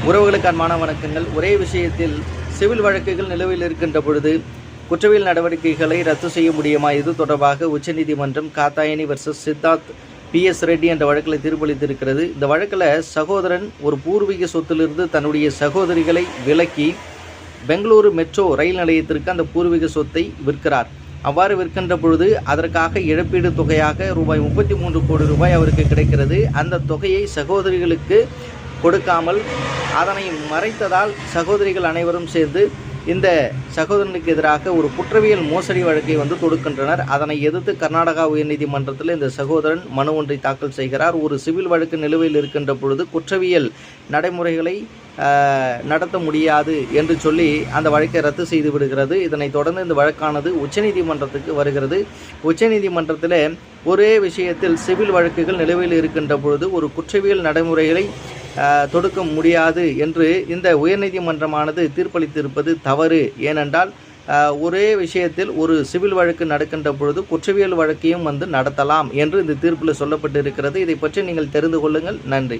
உறவுகளுக்கு அன்பான வணக்கங்கள். ஒரே விஷயத்தில் சிவில் வழக்குகள் நிலுவையில் இருக்கின்ற பொழுது குற்றவியல் நடவடிக்கைகளை ரத்து செய்ய முடியுமா? இது தொடர்பாக உச்சநீதிமன்றம் காத்தாயனி வர்சஸ் சித்தார்த் PS ரெட்டி என்ற வழக்கில் தீர்ப்பளித்திருக்கிறது. இந்த வழக்கில் சகோதரன் ஒரு பூர்வீக சொத்திலிருந்து தன்னுடைய சகோதரிகளை விலக்கி பெங்களூரு மெட்ரோ ரயில் நிலையத்திற்கு அந்த பூர்வீக சொத்தை விற்கிறார். அவ்வாறு விற்கின்ற பொழுது அதற்காக இழப்பீடு தொகையாக ரூபாய் 33 கோடி ரூபாய் அவருக்கு கிடைக்கிறது. அந்த தொகையை சகோதரிகளுக்கு கொடுக்காமல் அதனை மறைத்ததால் சகோதரிகள் அனைவரும் சேர்ந்து இந்த சகோதரனுக்கு எதிராக ஒரு குற்றவியல் மோசடி வழக்கை தொடுக்கின்றனர். அதனை எதிர்த்து கர்நாடகா உயர்நீதிமன்றத்தில் இந்த சகோதரன் மனு ஒன்றை தாக்கல் செய்கிறார். ஒரு சிவில் வழக்கு நிலுவையில் இருக்கின்ற பொழுது குற்றவியல் நடைமுறைகளை நடத்த முடியாது என்று சொல்லி அந்த வழக்கை ரத்து செய்து விடுகிறது. இதனைத் தொடர்ந்து இந்த வழக்கானது உச்சநீதிமன்றத்துக்கு வருகிறது. உச்சநீதிமன்றத்தில் ஒரே விஷயத்தில் சிவில் வழக்குகள் நிலுவையில் இருக்கின்ற பொழுது ஒரு குற்றவியல் நடைமுறைகளை தொடுக்க முடியாது என்று இந்த உயர்நீதிமன்றமானது தீர்ப்பளித்திருப்பது தவறு. ஏனென்றால் ஒரே விஷயத்தில் ஒரு சிவில் வழக்கு நடக்கின்ற பொழுது குற்றவியல் வழக்கையும் நடத்தலாம் என்று இந்த தீர்ப்பில் சொல்லப்பட்டிருக்கிறது. இதை பற்றி நீங்கள் தெரிந்து கொள்ளுங்கள். நன்றி.